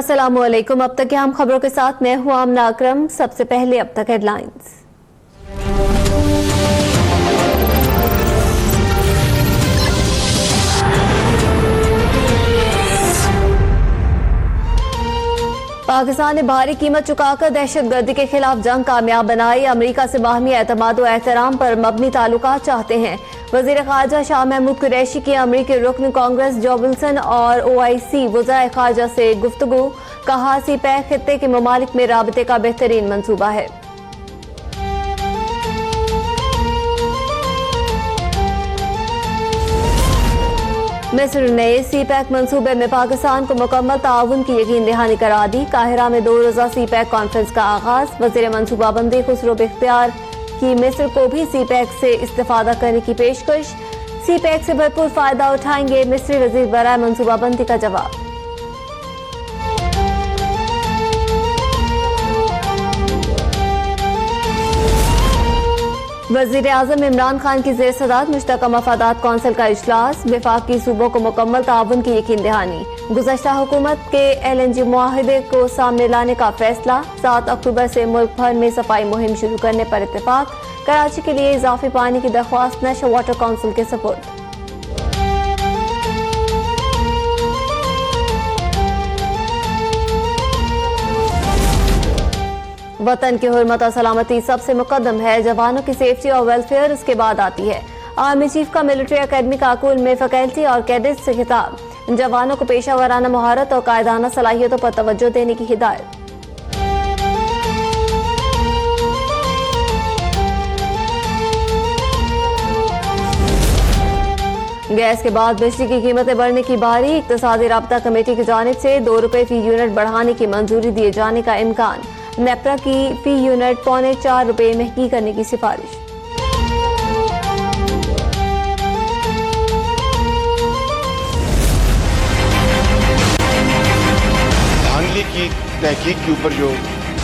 अस्सलामुअलैकुम। अब तक की हम खबरों के साथ मैं हूं आमना अकरम। सबसे पहले अब तक हेडलाइंस। पाकिस्तान ने भारी कीमत चुकाकर दहशतगर्दी के खिलाफ जंग कामयाब बनाई। अमेरिका से बाहमी एतमाद व एहतराम पर मबनी ताल्लुकात चाहते हैं। वजीर खारजा शाह महमूद कुरैशी की अमरीकी रुकन कांग्रेस जो विल्सन और OIC वज़ाए खारजा से गुफ्तगू। कहा सीपैक खित्ते के ममालिक में राबते का बेहतरीन मंसूबा है। मिस्र ने सीपैक मंसूबे में पाकिस्तान को मुकम्मल ताउन की यकीन दहानी करा दी। काहिरा में 2 रोज़ा सीपैक कॉन्फ्रेंस का आगाज। वज़ीर मनसूबाबंदी खुसरो इख्तियार की मिस्र को भी सीपैक से इस्तेफादा करने की पेशकश। सीपैक से भरपूर फायदा उठाएंगे मिस्री वजीर बराए मनसूबाबंदी का जवाब। वज़ीर आज़म इमरान खान की ज़ेर सदारत मुश्तरका मफादात कौंसिल का इजलास। वफाकी सूबों को मुकम्मल ताउन की यकीन दहानी। गुज़श्ता हुकूमत के LNG मुआहदे को सामने लाने का फैसला। 7 अक्टूबर से मुल्क भर में सफाई मुहिम शुरू करने पर इत्तेफाक। कराची के लिए इजाफी पानी की दरख्वास्त नेशनल वाटर काउंसिल के सपुर्द। वतन की हुर्मत और सलामती सबसे मुकद्दम है। जवानों की सेफ्टी और वेलफेयर उसके बाद आती है। आर्मी चीफ का मिलिट्री अकेडमी काकुल में फैकल्टी और कैडेट्स से खिताब। जवानों को पेशा वराना महारत और कायदाना सलाहियतों पर तवज्जो देने की हिदायत। गैस के बाद बिजली की कीमतें बढ़ने की बारी। इक्तिसादी राब्ता कमेटी की जानिब से 2 रुपए फी यूनिट बढ़ाने की मंजूरी दिए जाने का इम्कान। नेपरा की फी यूनिट 4.25 रुपए महंगी करने की सिफारिश। धांधली की तहकीक के ऊपर जो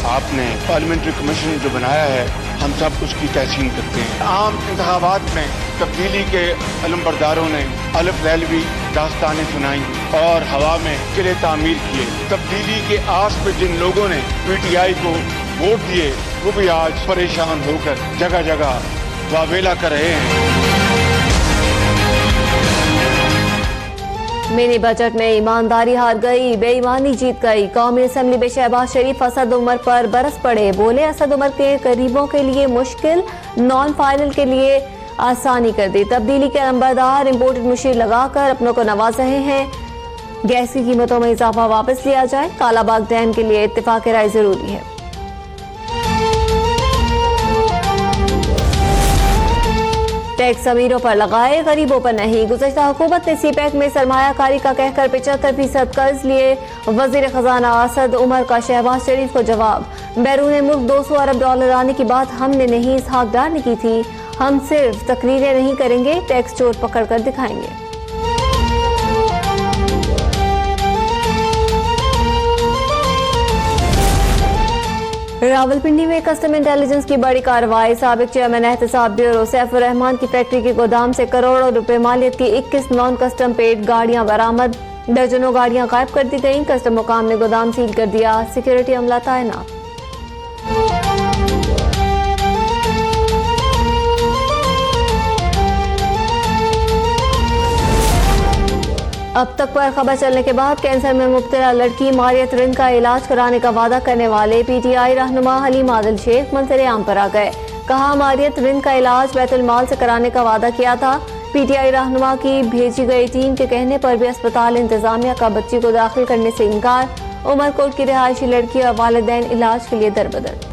आपने पार्लियामेंट्री कमीशन जो बनाया है, हम सब उसकी तहसीन करते हैं। आम इंतखाबात में तब्दीली के अलमबरदारों ने अलफ लैलवी दास्तानें सुनाई और हवा में किले तामीर किए। तब्दीली के आस पे जिन लोगों ने PTI को वोट दिए वो भी आज परेशान होकर जगह जगह वावेला कर रहे हैं। मिनी बजट में ईमानदारी हार गई, बेईमानी जीत गई। कौमी असम्बली में शहबाज शरीफ असद उमर पर बरस पड़े। बोले असद उमर के गरीबों के लिए मुश्किल, नॉन फाइनल के लिए आसानी कर दी। तब्दीली के नंबरदार इम्पोर्टेड मुशीर लगाकर अपनों को नवाज रहे हैं। गैस की कीमतों में इजाफा वापस लिया जाए। कालाबाग डैम के लिए इत्तेफाक राय जरूरी है। टैक्स अमीरों पर लगाए, गरीबों पर नहीं। गुज़श्ता हुकूमत ने सीपैक में सरमायाकारी का कहकर 75% कर्ज लिए। वजीर खजाना असद उमर का शहबाज शरीफ को जवाब। बैरून मुल्क 200 अरब डॉलर आने की बात हमने नहीं इसहाक डार ने की थी। हम सिर्फ तकरीरें नहीं करेंगे, टैक्स चोर पकड़ कर दिखाएंगे। रावलपिंडी में कस्टम इंटेलिजेंस की बड़ी कार्रवाई। साबिक चेयरमैन एहतसाब ब्यूरो सैफुर रहमान की फैक्ट्री के गोदाम से करोड़ों रुपए मालियत की 21 नॉन कस्टम पेड गाड़ियां बरामद। दर्जनों गाड़ियां गायब कर दी गईं। कस्टम मुकाम ने गोदाम सील कर दिया। सिक्योरिटी अमला तैनात। अब तक पर खबर चलने के बाद कैंसर में मुब्तला लड़की मारियत रिंद का इलाज कराने का वादा करने वाले PTI रहनुमा हलीम आदिल शेख मंजर आम पर आ गए। कहा मारियत रिंद का इलाज बैतुल माल से कराने का वादा किया था। PTI रहनुमा की भेजी गई टीम के कहने पर भी अस्पताल इंतजामिया का बच्ची को दाखिल करने से इनकार। उमरकोट की रिहायशी लड़की और वालिदैन इलाज के लिए दरबदर।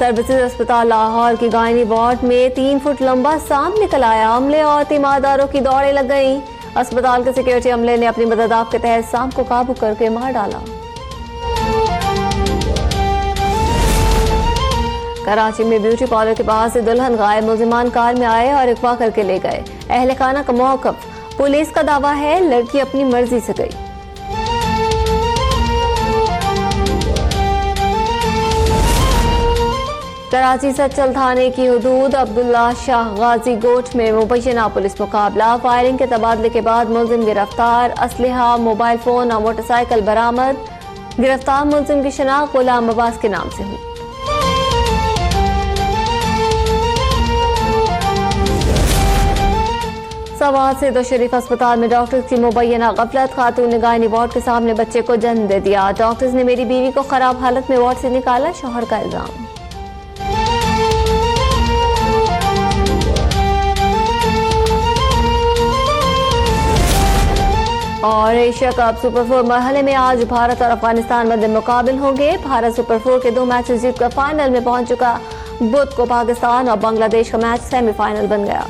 सर्विसेज अस्पताल लाहौर की गायनी वार्ड में 3 फुट लंबा सांप निकल आया। अमले और तीमारदारों की दौड़े लग गई। अस्पताल के सिक्योरिटी अमले ने अपनी मदद के तहत सांप को काबू करके मार डाला। कराची में ब्यूटी पार्लर के पास से दुल्हन गायब। मुलजिमान कार में आए और अगवा करके ले गए। अहले खाना का मौकफ। पुलिस का दावा है लड़की अपनी मर्जी से गई। कराची सच्चल थाने की हुदूद अब्दुल्ला शाह गाजी गोट में मुबैना पुलिस मुकाबला। फायरिंग के तबादले के बाद मुलजिम गिरफ्तार। असलहा, मोबाइल फोन और मोटरसाइकिल बरामद। गिरफ्तार मुलजिम की शनाख्त गुलाम अब्बास के नाम से हुई। सवाल से दो शरीफ अस्पताल में डॉक्टर्स की मुबैना गफलत। खातून ने गायनी वार्ड के सामने बच्चे को जन्म दे दिया। डॉक्टर्स ने मेरी बीवी को खराब हालत में वार्ड से निकाला, शौहर का इल्जाम। और एशिया कप सुपर 4 मरहले में आज भारत और अफगानिस्तान मध्य मुकाबिल होंगे। भारत सुपर 4 के 2 मैचेस जीतकर फाइनल में पहुंच चुका। बुध को पाकिस्तान और बांग्लादेश का मैच सेमीफाइनल बन गया।